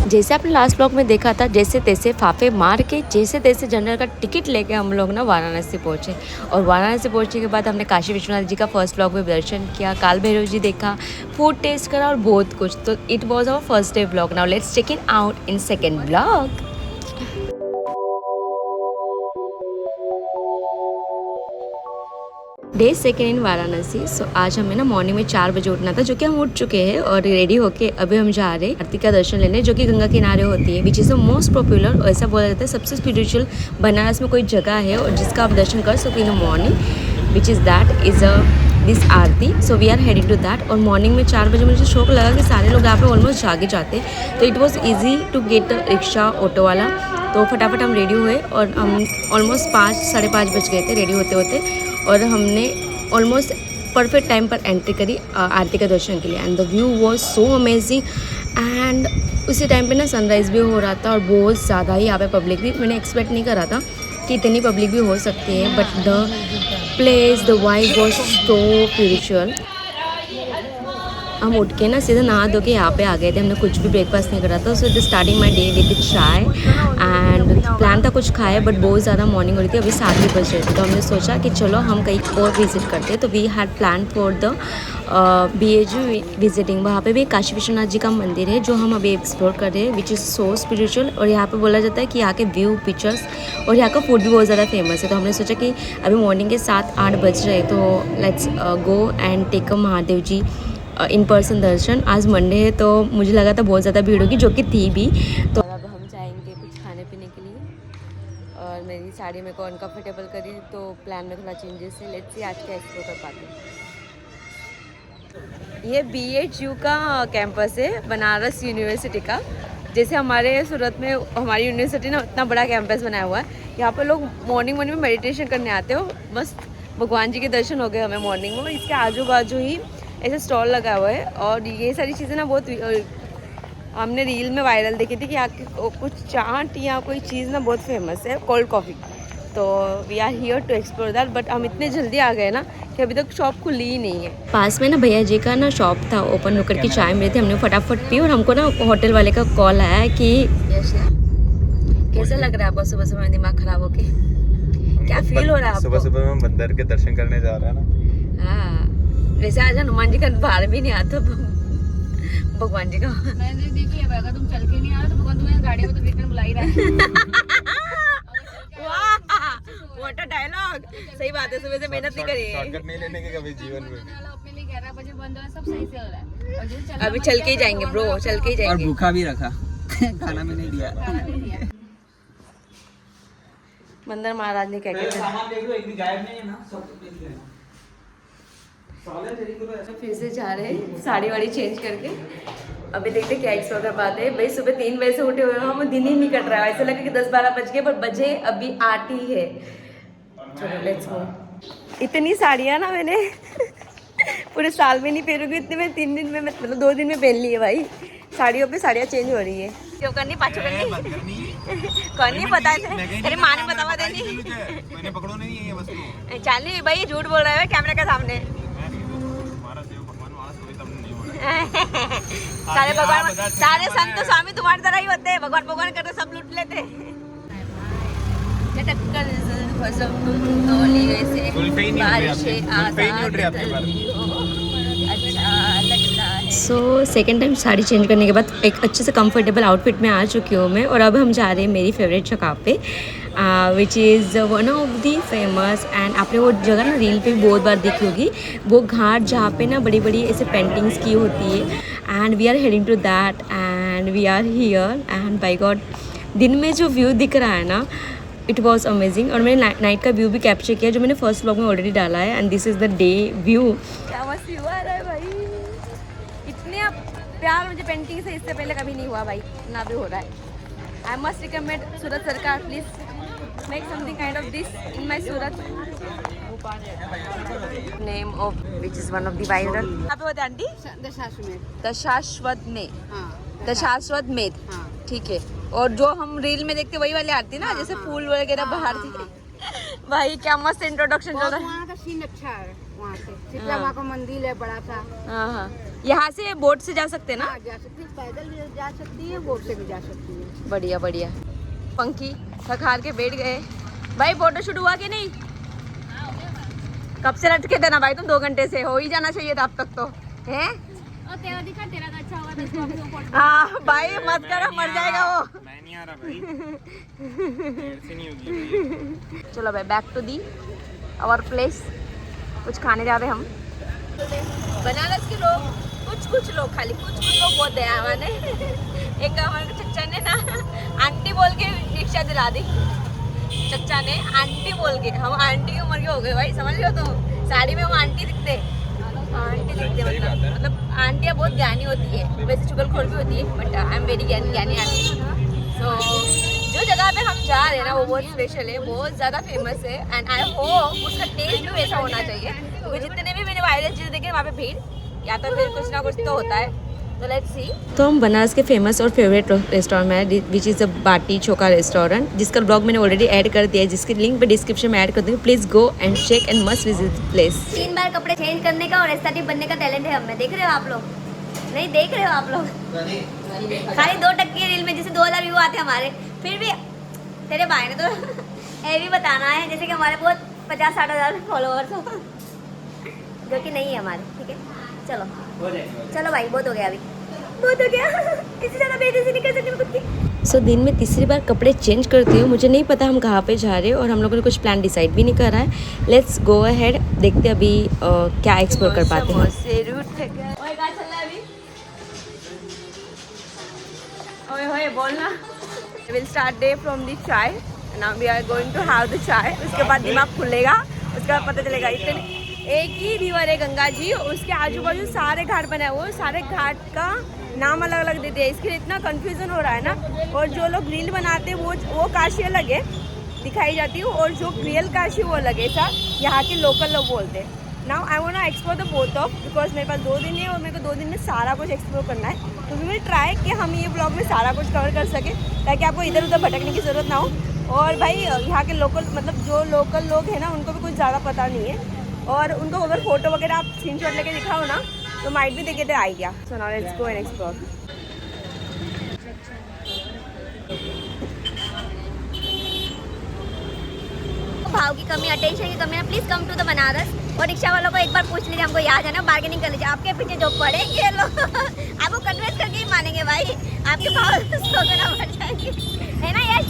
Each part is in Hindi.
जैसे आपने लास्ट ब्लॉग में देखा था, जैसे तैसे फाफे मार के जैसे तैसे जनरल का टिकट लेके हम लोग ना वाराणसी पहुँचे। और वाराणसी पहुँचने के बाद हमने काशी विश्वनाथ जी का फर्स्ट ब्लॉग में दर्शन किया, काल भैरव जी देखा, फूड टेस्ट करा और बहुत कुछ। तो it was our first day blog. Now let's check in out in second blog. Day second in Varanasi. So आज हमें ना मॉर्निंग में 4 बजे उठना था, जो कि हम उठ चुके हैं और रेडी होके अभी हम जा रहे हैं आरती का दर्शन लेने, जो कि गंगा किनारे होती है, which is the most popular. और ऐसा बोला जाता है सबसे स्पिरिचुअल बनारस में कोई जगह है और जिसका आप दर्शन कर सकते in the morning, which is that is this aarti. So we are heading to that. और मॉर्निंग में 4 बजे मुझे शौक लगा कि सारे लोग यहाँ पे ऑलमोस्ट जागे जाते, तो it was easy to get rickshaw auto वाला। तो फटाफट हम रेडी हुए और हम ऑलमोस्ट 5 साढ़े 5 बज गए थे रेडी होते होते। और हमने ऑलमोस्ट परफेक्ट टाइम पर एंट्री करी आरती का दर्शन के लिए। And the view was so amazing. And उसी टाइम पे ना सनराइज़ भी हो रहा था और बहुत ज़्यादा ही यहाँ पे पब्लिक भी, मैंने एक्सपेक्ट नहीं करा था कि इतनी पब्लिक भी हो सकती है। But the place, the vibe was so spiritual. हम उठ के ना सीधा नहा धो के यहाँ पे आ गए थे, हमने कुछ भी ब्रेकफास्ट नहीं करा था। So the starting my day with चाय एंड प्लान था कुछ खाए, बट बहुत ज़्यादा मॉर्निंग हो रही थी, अभी 7 ही बज रहे थे। तो हमने सोचा कि चलो हम कहीं और विजिट करते हैं। तो we had plan for the BHU visiting. वहाँ पे भी काशी विश्वनाथ जी का मंदिर है जो हम अभी एक्सप्लोर कर रहे हैं, विच इज़ सो स्पिरिचुअल। और यहाँ पे बोला जाता है कि यहाँ के व्यू, पिक्चर्स और यहाँ का फूड भी बहुत ज़्यादा फेमस है। तो हमने सोचा कि अभी मॉर्निंग के 7-8 बज रहे, तो let's go and take a Mahadev ji in person darshan. आज मंडे है तो मुझे लगा था बहुत ज़्यादा भीड़ होगी, जो कि थी भी। तो अब हम जाएंगे कुछ खाने पीने के लिए। और मेरी साड़ी मेरे को अनकम्फर्टेबल करी, तो प्लान में थोड़ा चेंजेस है। लेट्स सी आज क्या एक्सप्लोर कर पाते हैं। ये BHU का कैंपस है, बनारस यूनिवर्सिटी का। जैसे हमारे सूरत में हमारी यूनिवर्सिटी ना उतना बड़ा कैंपस बनाया हुआ है। यहाँ पर लोग मॉर्निंग में मेडिटेशन करने आते हो, बस भगवान जी के दर्शन हो गए हमें मॉर्निंग में। इसके आजू बाजू ही ऐसे स्टॉल लगा हुआ है और ये सारी चीज़ें ना बहुत हमने रील में वायरल देखी थी कि यहाँ कुछ चाट या कोई चीज़ ना बहुत फेमस है, कोल्ड कॉफ़ी। तो we are here to explore that. But हम इतने जल्दी आ गए ना कि अभी तक शॉप खुली ही नहीं है। पास में ना भैया जी का ना शॉप था, ओपन होकर के चाय मिली थी, हमने फटाफट पी। और हमको ना होटल वाले का कॉल आया कि कैसा लग रहा है आपको सुबह सुबह दिमाग खराब होके, क्या फील हो रहा है आपको? सुबह सुबह हम मंदिर के दर्शन करने जा रहे हैं ना। हाँ, वैसे आज हनुमान जी का बाहर भी नहीं आता भगवान जी का। मैंने देखी है, अगर तुम चल के नहीं आ रहे तो भगवान तुम्हें गाड़ी में तो देखकर बुला ही रहा है। वाह, व्हाट अ डायलॉग। सही बात है, सुबह से मेहनत नहीं करी है। शॉर्टकट नहीं लेने के कभी जीवन में। अपने लिए 11 बजे बंद हो, सब सही से हो रहा है। और जैसे चलना अभी चल के ही जाएंगे ब्रो, चल के ही जाएंगे। और भूखा भी रखा खाना में नहीं दिया। मंदिर महाराज ने क्या कहते फिर से जा रहे हैं साड़ी वाड़ी चेंज करके। अभी देखते क्या एक्सप्लोर कर पाते हैं। भाई सुबह 3 बजे से उठे हुए हम, दिन ही नहीं कट रहा है। ऐसा लगे कि 10-12 बज गए, पर बजे अभी 8 ही है। चलो लेट्स गो। इतनी साड़ियाँ ना मैंने पूरे साल में नहीं पहनूंगी, इतने मैं 3 दिन में मतलब 2 दिन में पहन ली है भाई। साड़ियों पे साड़ियाँ चेंज हो रही है। क्यों करनी पाछो करनी पता है तेरी माँ ने बतावा देनी। मैंने पकड़ो नहीं है वस्तु। चाली भाई झूठ बोल रहा है कैमरे के सामने। सारे भगवान, सारे संत स्वामी तुम्हारी तरह ही होते हैं, भगवान भगवान करते सब लूट लेते। So second time sari change करने के बाद एक अच्छे से कंफर्टेबल आउटफिट में आ चुकी हूँ मैं। और अब हम जा रहे हैं मेरी फेवरेट जगह पे, which is one of the famous. And आपने वो जगह ना रील पे भी बहुत बार देखी होगी, वो घाट जहाँ पे ना बड़ी बड़ी ऐसे पेंटिंग्स की होती है। And we are heading to that and we are here. And by god, दिन में जो व्यू दिख रहा है ना, इट वॉज अमेजिंग। और मैंने नाइट का व्यू भी कैप्चर किया, जो मैंने फर्स्ट व्लॉग में ऑलरेडी डाला है। And this is the day view. क्या मस्त व्यू आ रहा है भाई, इतने प्यार मुझे पेंटिंग से इससे पहले कभी नहीं हुआ भाई, ना भी हो रहा है। आई मस्ट रिकमेंड सूरत सरकार, please make something kind of this in my Surat. Name of which is one of the viral. यहाँ पे होते आंटी दशाश्वमेध। दशाश्वमेध, ठीक है। और जो हम रील में देखते वही वाली आरती ना, जैसे फूल वगैरह बाहर थे। भाई क्या मस्त इंट्रोडक्शन चल रहा है। वहाँ का सीन अच्छा है, वहाँ से शीतला माँ का मंदिर है बड़ा सा। हाँ हाँ, यहाँ से बोट से जा सकते हैं ना? हाँ, जा सकती है, पैदल भी जा सकती है, बोट से भी जा सकती है। बढ़िया बढ़िया। पंखी थक हार के बैठ गए। भाई फोटो शूट हुआ कि नहीं? कब से लटके थे ना भाई तुम, 2 घंटे से। हो ही जाना चाहिए था अब तक तो, हैं? और तेरा दिखा, तेरा तो अच्छा हुआ था, इसको अभी वो फोटो। हाँ भाई मत करो, मर जाएगा वो। मैं नहीं आ रहा भाई, मेरे से नहीं होगी। चलो भाई back to the our place. कुछ खाने जा रहे हम। बनारस के लोग कुछ लोग, खाली कुछ लोग बहुत दया माने। एक हमारे चच्चा ने ना आंटी बोल के रिक्शा दिला दी। चच्चा ने आंटी बोल के, हम आंटी की उम्र के हो गए भाई, समझ लो तुम। साड़ी में हम आंटी दिखते, आंटी दिखते मतलब आंटियाँ बहुत ज्ञानी होती है, वैसे चुगलखोर भी होती है, बट आई एम वेरी ज्ञानी आंटी। सो जो जगह पे हम जा रहे हैं ना वो बहुत स्पेशल है, बहुत ज़्यादा फेमस है, एंड आई होप उसका टेस्ट भी वैसा होना चाहिए, क्योंकि जितने भी मैंने वायरल चीज़ देखे वहाँ पे भीड़ या तो फिर कुछ ना कुछ तो होता है। तो लेट्स सी। तो हम बनारस के फेमस और फेवरेट रेस्टोरेंट में है, which is the baati chokha restaurant, जिसका ब्लॉग मैंने ऑलरेडी ऐड कर दिया है, जिसकी लिंक मैं डिस्क्रिप्शन में ऐड कर दूँगी। Please go and check and must visit place. 3 बार कपड़े चेंज करने का और एस्थेटिक बनने का टैलेंट है हमें, देख रहे हो आप लोग? नहीं देख रहे हो आप लोग? खाली 2 टक्के रील में जैसे 2000 व्यू आते हैं हमारे, फिर भी तेरे भाई ने तो ये भी बताना है जैसे कि हमारे बहुत 50-60 हज़ार फॉलोअर्स हो, जो कि नहीं है हमारे। ठीक है चलो भाई, बहुत हो गया, अभी बहुत हो गया। इससे ज़्यादा बेइज्जती नहीं कर सकती मैं खुद की। सो दिन में तीसरी बार कपड़े चेंज करती हूँ। मुझे नहीं पता हम कहाँ पे जा रहे हैं और हम लोगों ने कुछ प्लान डिसाइड भी नहीं करा है। लेट्स गो अहेड, देखते अभी क्या एक्सप्लोर कर पाते हैं। ओए बोलना। Will start day from the chai. Now we are going to have the chai. उसके बाद दिमाग खुलेगा, उसके बाद पता चलेगा इतने एक ही रिवर है गंगा जी, उसके आजू बाजू सारे घाट बने हुए, सारे घाट का नाम अलग अलग देते हैं, इसके लिए इतना कंफ्यूजन हो रहा है ना। और जो लोग रील बनाते हैं वो काशी अलग है दिखाई जाती है, और जो रियल काशी वो अलग है, ऐसा यहाँ के लोकल लोग बोलते हैं। Now I want to explore the both of, because मेरे पास 2 दिन है और मेरे को 2 दिन में सारा कुछ एक्सप्लोर करना है। तो वी विल ट्राई कि हम ये ब्लॉग में सारा कुछ कवर कर सकें, ताकि आपको इधर उधर भटकने की ज़रूरत ना हो। और भाई यहाँ के लोकल, मतलब जो लोकल लोग हैं ना, उनको भी कुछ ज़्यादा पता नहीं है, और उनको अगर फोटो वगैरह आप स्क्रीनशॉट लेके दिखाओ ना तो माइट भी देखे थे idea. So now let's go and explore. भाव की कमी, अटेंशन की कमी है, please come to the Banaras. और रिक्शा वालों को एक बार पूछ लीजिए, हमको यहाँ जाना, बार्गेनिंग कर लीजिए, आपके पीछे जो पड़े ये लोग आपको कन्विंस करके ही मानेंगे भाई, आपके भाव सौ गुना बढ़ जाएंगे, है ना यश?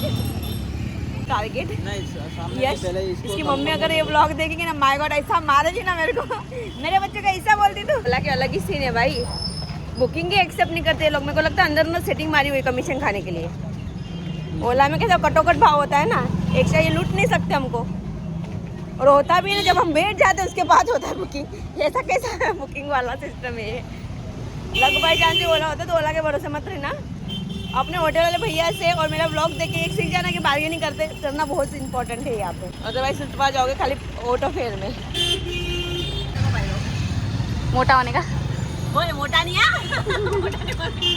टारगेट नहीं यस। इसकी मम्मी अगर ये ब्लॉग देखेंगे ना, माय गॉड ऐसा मारेगी ना मेरे को, मेरे बच्चे को ऐसा बोलती तू। ओला के अलग ही सीन है भाई, बुकिंग ही एक्सेप्ट नहीं करते लोग। मेरे को लगता है अंदर ना सेटिंग मारी हुई कमीशन खाने के लिए। ओला में कैसा कटोकट भाव होता है ना, एक से ये लूट नहीं सकते हमको, और होता भी है ना जब हम बैठ जाते हैं उसके बाद होता है बुकिंग। ऐसा कैसा बुकिंग वाला सिस्टम है ये। लग बाई चांस ओला होता है तो ओला के भरोसे मत रहना। अपने होटल वाले भैया से और मेरा ब्लॉग देख के एक सीख जाना कि बार्गेनिंग करना बहुत इंपॉर्टेंट है यहाँ पे, अदरवाइज सुटवा जाओगे खाली ऑटो फेयर में। मोटा होने का बोले मोटा नहीं है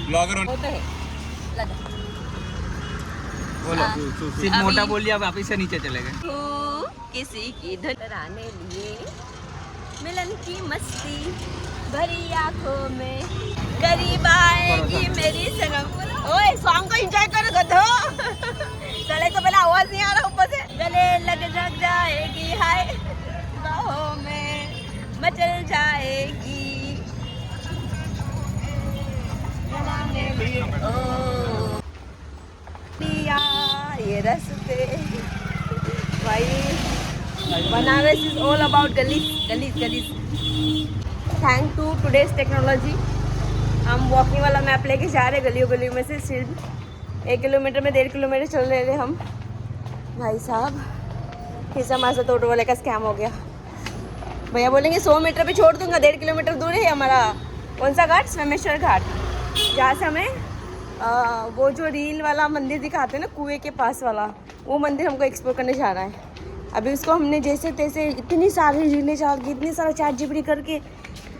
ब्लॉगर होता है बोलो। सिर्फ मोटा बोल दिया, वापिस से नीचे चले गए। किसी की धराने लिए मिलन की मस्ती भरी आंखों में, करीब आएगी मेरी सनम। ओए सॉन्ग को एंजॉय करो गधो। चले तो पहले आवाज नहीं आ रहा ऊपर से। गले लग जाएगी हाय, बाहों में मचल जाएगी। ओ लिया ये रस्ते भाई। Banaras is all about gullies. Thank to today's technology हम वॉकिंग वाला मैप लेके जा रहे गलियों में से। सिर्फ 1 किलोमीटर में 1.5 किलोमीटर चल रहे थे हम। भाई साहब फिर से हमारे साथ ऑटो वाले का स्कैम हो गया। भैया बोलेंगे 100 मीटर पे छोड़ दूंगा, 1.5 किलोमीटर दूर है हमारा कौन सा घाट, सोमेश्वर घाट, जहाँ से हमें वो जो रील वाला मंदिर दिखाते हैं ना कुएं के पास वाला, वो मंदिर हमको एक्सप्लोर करने जाना है। अभी उसको हमने जैसे तैसे इतनी सारी रीलें चाल के, इतनी सारा चैट जीपीटी करके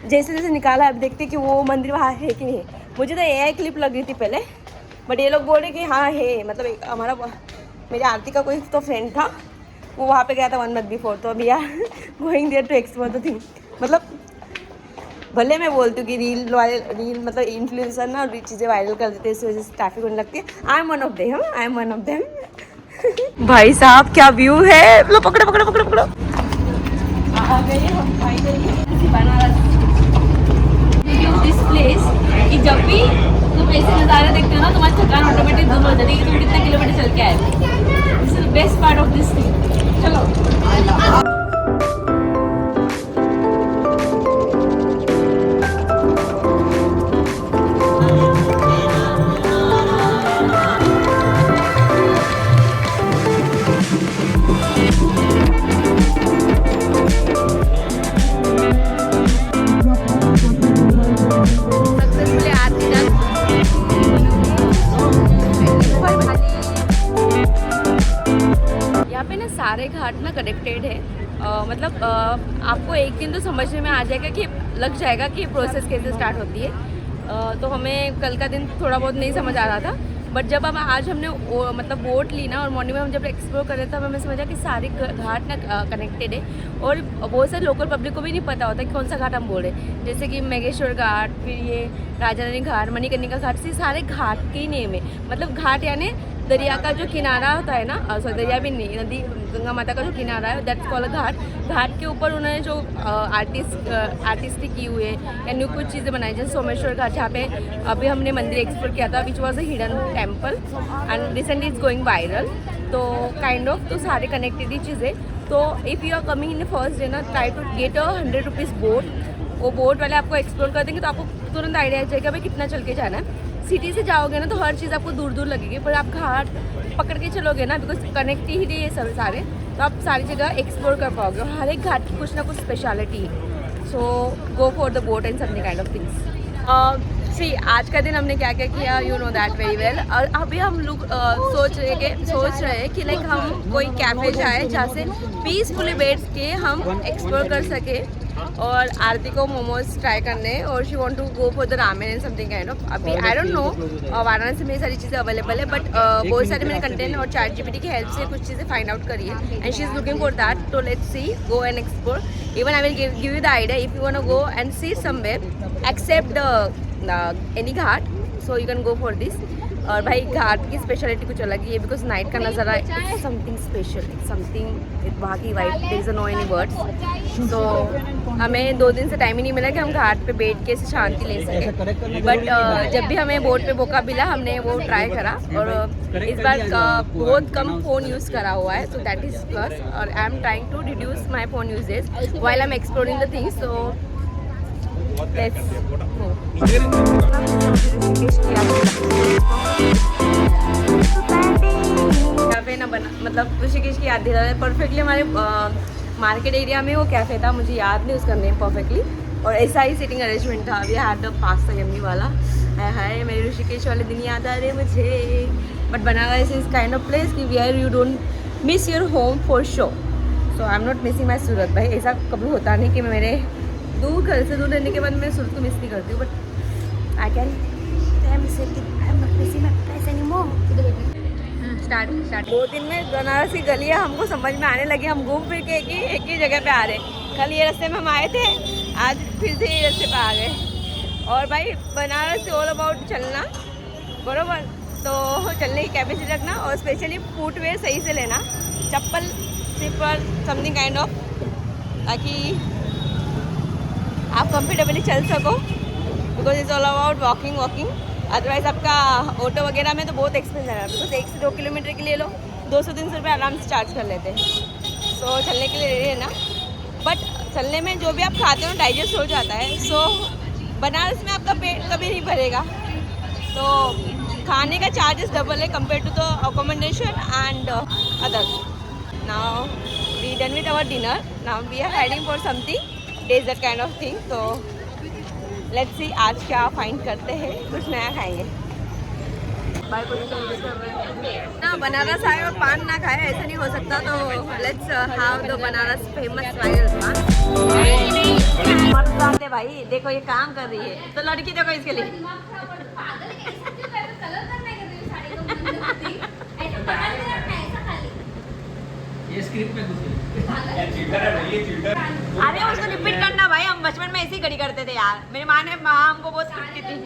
जैसे तैसे निकाला। अब देखते कि वो मंदिर वहाँ है कि नहीं। मुझे तो एआई क्लिप लग रही थी पहले, बट ये लोग बोल रहे कि हाँ है। मतलब हमारा मेरी आरती का कोई तो फ्रेंड था, वो वहाँ पे गया था 1 मंथ बिफोर। तो अभी यार going there to explore the thing. मतलब भले मैं बोलती हूँ कि रील मतलब इन्फ्लुएंसर ना चीज़ें वायरल कर देते हैं, इस वजह से ट्रैफिक होने लगती है। I am one of them. भाई साहब क्या व्यू है, लो पकड़ो पकड़ो पकड़ो पकड़ो। आ गए हम फाइनली बनारस। दिस प्लेस कि जब भी तुम ऐसे नज़ारे देखते हो ना तुम्हारी थकान ऑटोमेटिक दूर हो जाती है कि तुम कितने किलोमीटर चल के आए। This is the best part of this thing. चलो सारे घाट ना कनेक्टेड है। मतलब आपको एक दिन तो समझने में आ जाएगा कि लग जाएगा कि प्रोसेस कैसे स्टार्ट होती है। तो हमें कल का दिन थोड़ा बहुत नहीं समझ आ रहा था, बट जब अब आज हमने मतलब बोट ली ना और मॉर्निंग में हम जब एक्सप्लोर कर रहे थे, हमें समझा कि सारे घाट ना कनेक्टेड है और बहुत सारे लोकल पब्लिक को भी नहीं पता होता कि कौन सा घाट हम बोल रहे हैं। जैसे कि मेघेश्वर घाट, फिर ये राजा रानी घाट, मणिकर्णिका घाट, से सारे घाट के ही नेम है। मतलब घाट यानी दरिया का जो किनारा होता है ना, सॉरी दरिया भी नहीं, नदी गंगा माता का जो किनारा है दैट्स कॉल्ड घाट। घाट के ऊपर उन्होंने जो आर्टिस्टी की हुई है या न्यू कुछ चीज़ें बनाई, जैसे सोमेश्वर घाट जहाँ पे अभी हमने मंदिर एक्सप्लोर किया था, which was a hidden temple and recently is going viral. तो काइंड ऑफ तो सारे कनेक्टेड ही चीज़ें। तो if you are coming in first day ना, try to get a 100 rupees boat. वो बोट वाले आपको एक्सप्लोर कर देंगे तो आपको तुरंत आइडिया आ जाएगा भाई कितना चल के जाना है। सिटी से जाओगे ना तो हर चीज़ आपको दूर दूर लगेगी, पर आप घाट पकड़ के चलोगे ना, बिकॉज कनेक्टिविटी है सब सारे, तो आप सारी जगह एक्सप्लोर कर पाओगे और हर एक घाट की कुछ ना कुछ स्पेशलिटी है। So go for the boat and something kind of things. See आज का दिन हमने क्या क्या किया, you know that very well. और अभी हम लोग सोच रहे हैं कि लाइक हम कोई कैफे जाए जहाँ से पीसफुली बैठ के हम एक्सप्लोर कर सके। और आरती को मोमोज ट्राई करने, और she want to go for the ramen and something kind of. अभी आई डोंट नो वाराणसी में सारी चीज़ें अवेलेबल है, बट बहुत सारे मैंने कंटेंट और चैट जीपीटी की हेल्प से कुछ चीज़ें फाइंड आउट करी है and she is looking for that. तो let's see, go and explore. Even I will give you the idea if you want to go and see somewhere except the any ghat, so you can go for this. और भाई घाट की स्पेशलिटी कुछ अलग ही है, बिकॉज नाइट का नज़ारा समथिंग स्पेशल, समथिंग वहाँ की vibe, there is no any words. तो हमें 2 दिन से टाइम ही नहीं मिला कि हम घाट पे बैठ के शांति ले सकें, बट जब भी हमें बोट पे मौका मिला हमने वो ट्राई करा। और इस बार बहुत कम फ़ोन यूज़ करा हुआ है, सो दैट इज़ प्लस। और I am trying to reduce my phone usage while I am exploring the things. So cafe ना बना, मतलब ऋषिकेश की याद दिला परफेक्टली। हमारे मार्केट एरिया में वो कैफे था, मुझे याद नहीं उसका नेम परफेक्टली, और ऐसा ही सीटिंग अरेंजमेंट था। We had the pasta yummy वाला। हाय मेरे ऋषिकेश वाले दिन याद आ रहे मुझे। But Banaras is kind of place कि where you don't miss your home for sure. So I am not missing my Surat. भाई ऐसा कभी होता नहीं कि मैं मेरे दूर घर से दूर रहने के बाद मैं सूरत को मिस नहीं करती हूँ, बट आई कैन स्टार्ट 2 दिन में बनारस की गलियाँ हमको समझ में आने लगी। हम घूम फिर के एक ही जगह पे आ रहे। कल ये रास्ते में हम आए थे, आज फिर से ये रास्ते पे आ गए। और भाई बनारस से ऑल अबाउट चलना, बरोबर, तो चलने की कैपेसिटी रखना और स्पेशली फुटवेयर सही से लेना, चप्पल, स्लीपर, समथिंग काइंड ऑफ, ताकि आप कंफर्टेबली चल सको, because it's all about walking. Otherwise आपका ऑटो वगैरह में तो बहुत एक्सपेंस है, बिकॉज 1 से 2 किलोमीटर के लिए लो 200-300 रुपये आराम से चार्ज कर लेते हैं। सो चलने के लिए रेडी है ना, बट चलने में जो भी आप खाते हो डाइजेस्ट हो जाता है। सो बनारस में आपका पेट कभी नहीं भरेगा, तो खाने का चार्जेस डबल है compare to the accommodation and others. Now we done with our dinner, now we are heading for something dessert kind of thing. तो लेट्स सी आज क्या फाइंड करते हैं, कुछ नया खाएंगे। ना बनारस आए और पान ना खाए ऐसा नहीं हो सकता, तो let's have the Banaras famous viral पान। मत जानते भाई, देखो ये काम कर रही है, तो लड़की देखो इसके लिए। ये स्क्रिप्ट में कुछ ये चीटर है भाई, ये चीटर। अरे उसको रिपीट करना भाई, हम हम बचपन में ऐसे ही घड़ी करते थे यार। मेरी माँ हमको बहुत पीटती थी।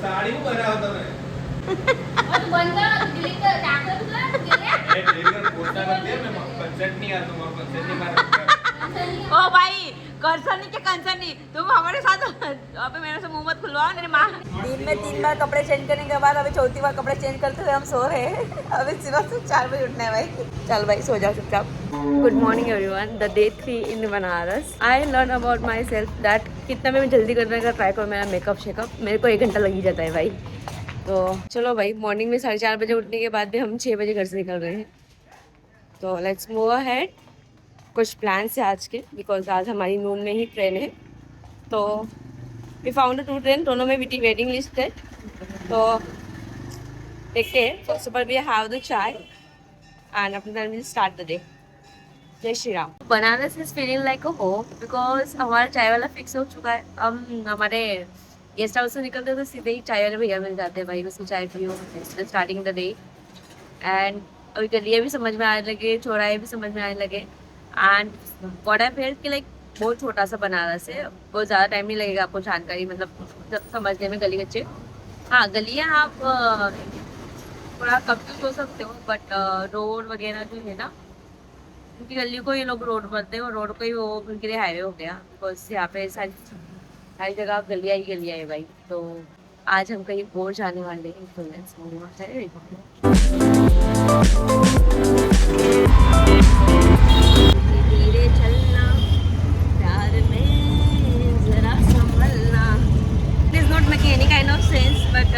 साड़ी में बना होता मैं कंसर्ट नहीं आता तुम्हारा कंसर्ट नहीं मारा ओ भाई कंसर्न के कंसर्न नहीं, तुम हमारे साथ अबे मेरे से मुंह मत खुलवाओ। मेरी माँ दिन में 3 बार कपड़े चेंज करने के बाद अभी 4थी बार कपड़े चेंज करते हुए हम सो रहे हैं। अभी सुबह से 4 बजे उठना है भाई। चल भाई सो जाओ चुपचाप। Good morning everyone, the day 3 in Banaras. I learn about my self that कितना भी मैं जल्दी करने का ट्राई करूँ मेरा मेकअप शेकअप मेरे को 1 घंटा लग ही जाता है भाई। तो चलो भाई मॉर्निंग में 4:30 बजे उठने के बाद भी हम 6 बजे घर से निकल रहे हैं। तो लेट्स मूव अहेड। कुछ प्लान्स है आज के, बिकॉज आज हमारी नून में ही ट्रेन है। तो वी फाउंड 2 ट्रेन, दोनों में वेटिंग लिस्ट है। तो देखते हैं। First of all we have the chai and after that will start the day. जय Shri Ram. Banaras is feeling like a home because हमारा चाय वाला फिक्स हो चुका है। हम हमारे गेस्ट हाउस से निकलते तो सीधे ही चाय वाले भैया मिल जाते हैं भाई, उसमें चाय पियो स्टार्टिंग द डे। एंड अभी गलियाँ भी समझ में आने लगे, चौराहे भी समझ में आने लगे। एंड व्हाट आई फेल्ट कि लाइक बहुत छोटा सा बनारस है, बहुत ज़्यादा टाइम नहीं लगेगा आपको जानकारी मतलब समझने में गली कच्चे। हाँ गलियाँ आप थोड़ा कंफ्यूज हो सकते हो, बट रोड वगैरह जो है ना उनकी गली को ये लोग रोड बोलते हैं और रोड को ही वो उनके लिए हाईवे हो गया। बिकॉज यहाँ पे सारी जगह गलियाँ ही गलियाँ है भाई। तो आज हम कहीं बोर जाने वाले हैं, तो लेट्स मूव अहेड। धीरे चलना प्यार में जरा संभलना। It is not making any kind of sense, but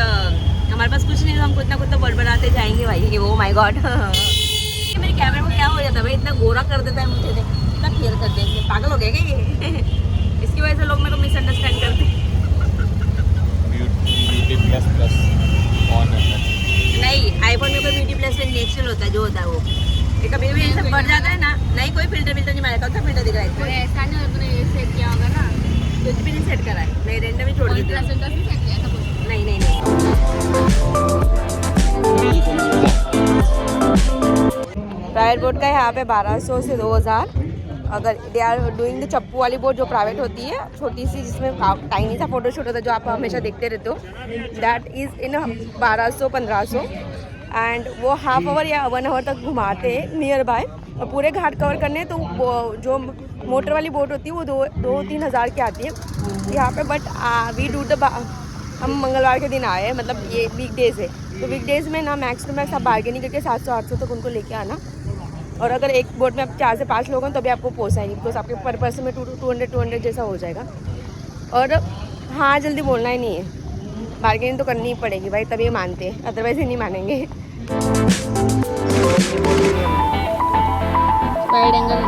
हमारे पास कुछ नहीं तो हम कुछ ना कुछ तो बड़बड़ाते जाएंगे भाई। ओ माय गॉड मेरे कैमरे में क्या हो जाता है भाई, इतना गोरा कर देता है मुझे, इतना क्लियर कर देते हैं। पागल हो गए क्या ये? इसकी वजह से लोग मेरे को मिसअंडरस्टैंड करते हैं। नहीं आईफोन में कोई ब्यूटी प्लस से नेचुरल होता है जो होता है वो। ये कभी भी सब बढ़ जाता है ना, नहीं कोई फिल्टर नहीं मारेगा। कौन सा फिल्टर दिख रहा है? ऐसा नहीं होता, ये सेट किया होगा ना, कुछ भी नहीं सेट करा है। मैं रेंडम ही छोड़ देती हूँ। नहीं नहीं नहीं प्राइवेट बोर्ड का यहाँ पे 1200 से 2000। अगर दे आर डूइंग द चप्पू वाली बोर्ड जो प्राइवेट होती है छोटी सी, जिसमें टाइनी सा फोटोशूट होता है जो आप हमेशा देखते रहते हो, दैट इज़ इन 1200-1500। एंड वो हाफ आवर या 1 आवर तक घुमाते हैं नियर बाय। और पूरे घाट कवर करने तो जो मोटर वाली बोट होती है वो 2-3 हज़ार की आती है यहाँ पे। बट वी डू द हम मंगलवार के दिन आए, मतलब ये वीकडेज है। तो वीकडेज़ में ना मैक्स टू मैक्स आप बार्गेनिंग करके 700-800 तक उनको लेके आना। और अगर एक बोट में आप 4 से 5 लोग हैं तो भी आपको पोसाएंगे, बिकॉज आपके पर पर्सन में 200 जैसा हो जाएगा। और हाँ जल्दी बोलना ही नहीं है, बार्गेनिंग तो करनी ही पड़ेगी भाई, तभी मानते हैं, अदरवाइज ही नहीं मानेंगे। वाइड एंगल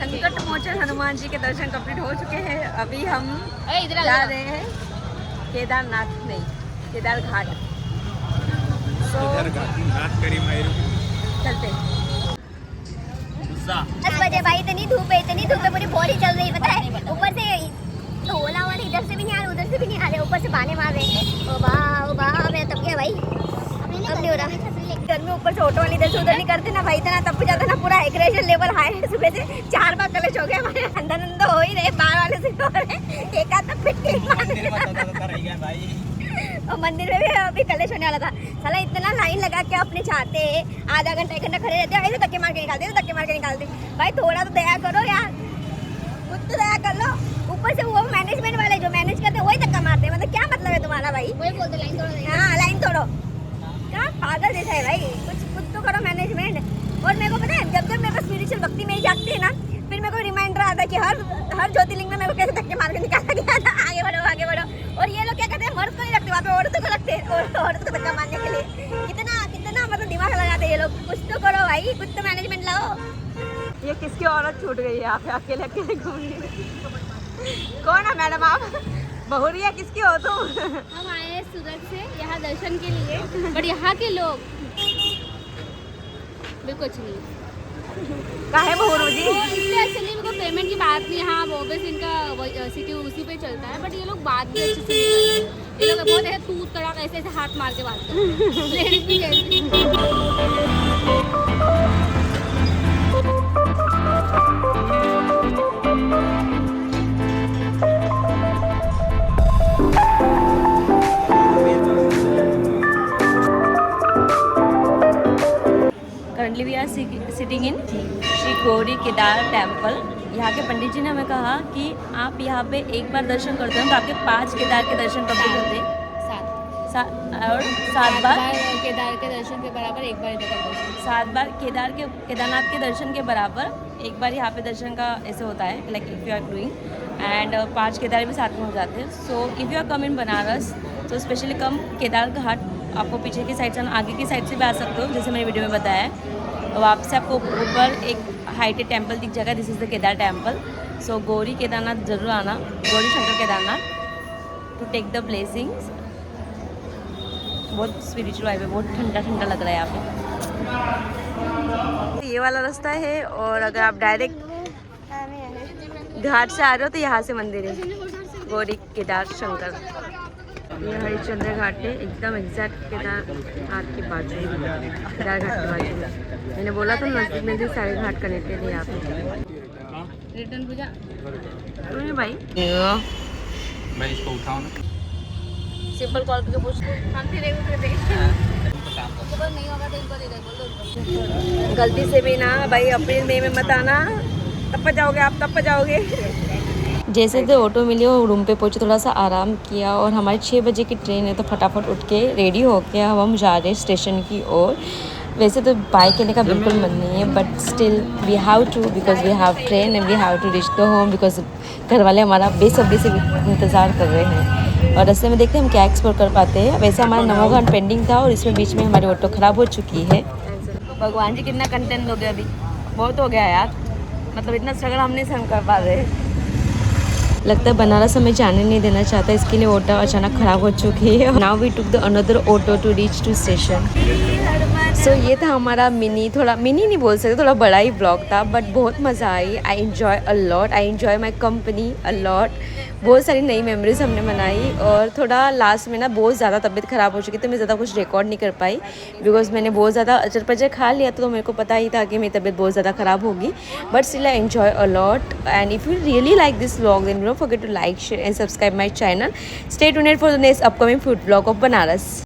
संकट मोचन हनुमान जी के दर्शन कंप्लीट हो चुके हैं। अभी हम इधर जा रहे हैं केदारनाथ, नहीं केदार घाट। चलते 10 बजे भाई, इतनी धूप है पूरी बॉडी चल रही है पता है। ऊपर से तो ओला वाले इधर से भी नहीं आ रहे, उधर से भी नहीं आ रहे, ऊपर से बाने मार रहे हैं। ओ वाह मैं तब गया भाई, अब नहीं हो रहा। गर्मी ऊपर से ऑटो वाले इधर से उधर नहीं करते ना भाई, इतना तब जाता ना, पूरा एग्रेशन लेवल हाई है। सुबह से 4 बार कलेश हो गए हमारे, अंदर हो ही रहे, बाहर वाले से हो रहे, एक आध तक पिट के और मंदिर में भी अभी कलेश होने वाला था। साला इतना लाइन लगा के अपने चाहते हैं, आधा घंटा 1 घंटा खड़े रहते हैं, ऐसे धक्के मार के निकालते। भाई थोड़ा तो दया करो यार, खुद तो दया कर लो। ऊपर से वो मैनेजमेंट वाले जो मैनेज करते हैं वही धक्का मारते हैं। मतलब क्या मतलब है तुम्हारा भाई? वही बोलते लाइन तोड़ो। हाँ लाइन तोड़ो, क्या पागल जैसा है भाई, कुछ खुद तो करो मैनेजमेंट। और मेरे को पता है जब मेरे को स्पिरिचुअल भक्ति में ही जागती है ना, फिर मेरे को रिमाइंडर आता है कि हर ज्योतिर्लिंग में मेरे को कैसे धक्के मार के निकाला गया था, आगे बढ़ो। और ये लोग क्या करते हैं, मर्द को नहीं रखते वहाँ पे, औरतों को रखते हैं, औरत को धक्का मारने के लिए। कितना मतलब दिमाग लगाते हैं ये लोग। कुछ तो करो भाई, कुछ तो मैनेजमेंट लाओ। ये किसकी औरत छूट गई है यहाँ पे अकेले घूम रही है? कौन है मैडम आप? बहुरिया किसकी हो तुम? हम आए हैं सूरत से यहाँ दर्शन के लिए, बट यहाँ के लोग भी कुछ नहीं। काहे बहुरू जी? इसलिए एक्चुअली मेरे को पेमेंट की बात नहीं, हाँ वो बस इनका सिटी उसी पे चलता है, बट ये लोग बात भी अच्छे से नहीं करते। ये लोग बहुत ऐसे तूत तड़ाक ऐसे ऐसे हाथ मार के बात करते हैं। लेडीज भी कैसी currently we are sitting in Shri Gauri Kedar temple. यहाँ के पंडित जी ने हमें कहा कि आप यहाँ पे एक बार दर्शन करते हो तो आपके 5 केदार के दर्शन कंप्लीट होते हैं। और 7 बार केदार के दर्शन के बराबर एक बार इधर का दर्शन। 7 बार केदारनाथ के दर्शन के बराबर एक बार यहाँ पे दर्शन का ऐसे होता है, like if you are doing and 5 Kedar भी साथ में हो जाते हैं। So if you are come in Banaras तो स्पेशली कम केदार घाट, आपको पीछे की साइड से आगे की साइड से भी आ सकते हो, जैसे मैंने वीडियो में बताया है। वहाँ से आपको ऊपर एक हाइटेड टेम्पल दिख जाएगा, this is the Kedar temple. So Gauri Kedarnath जरूर आना, Gauri Shankar Kedarnath to take the blessings. बहुत स्पिरिचुअल वाइब है, बहुत ठंडा ठंडा लग रहा है यहाँ पे। ये वाला रास्ता है और अगर आप डायरेक्ट घाट से आ रहे हो तो यहाँ से मंदिर है गौरी केदार शंकर। ये हरिश्चंद्र घाट है, एकदम एग्जैक्ट केदारनाथ के बाजू में, केदार घाट के बाजू में। मैंने बोला था नजदीक नजदीक सारे घाट कनेक्टेड है यहाँ पे। रिटर्न पूजा भाई मैं इसको उठाऊँ ना। सिंपल कॉल करके पूछ, हम तेरे उधर देख तो बस नहीं होगा तो इनको दे दे, बोल दो। गलती से भी ना भाई अप्रैल मई में मत आना, तब जाओगे आप, तब जाओगे। जैसे तो ऑटो मिली और रूम पे पहुंचे, थोड़ा सा आराम किया और हमारी 6 बजे की ट्रेन है तो फटाफट उठ के रेडी होके हम जा रहे हैं स्टेशन की ओर। वैसे तो बाइक लेने का बिल्कुल मन नहीं है, but still we have to because we have train and we have to reach the home because घर वाले हमारा बेसब्री से इंतज़ार कर रहे हैं। और रास्ते में देखते हैं हम क्या एक्सप्लोर कर पाते हैं। वैसे हमारा 9 घंटा पेंडिंग था और इसमें बीच में हमारी ऑटो ख़राब हो चुकी है। भगवान जी कितना कंटेंट हो गया, अभी बहुत हो गया यार, मतलब इतना स्ट्रगल हम नहीं सहन कर पा रहे। लगता है बनारस हमें जाने नहीं देना चाहता, इसके लिए ऑटो अचानक ख़राब हो चुकी है। Now we took the another auto to reach to station. सो ये था हमारा थोड़ा मिनी नहीं बोल सकते, थोड़ा बड़ा ही ब्लॉग था, बट बहुत मज़ा आई। I enjoy a lot, I enjoy my company a lot. बहुत सारी नई मेमोरीज हमने बनाई और थोड़ा लास्ट में ना बहुत ज़्यादा तबीयत ख़राब हो चुकी थी, मैं ज़्यादा कुछ रिकॉर्ड नहीं कर पाई बिकॉज मैंने बहुत ज़्यादा अचर पचर खा लिया था, तो मेरे को पता ही था कि मेरी तबीयत बहुत ज़्यादा ख़राब होगी। But still I enjoy a lot and if you really like this vlog then don't forget to like, share and subscribe my channel. Stay tuned for the next upcoming food vlog of Banaras.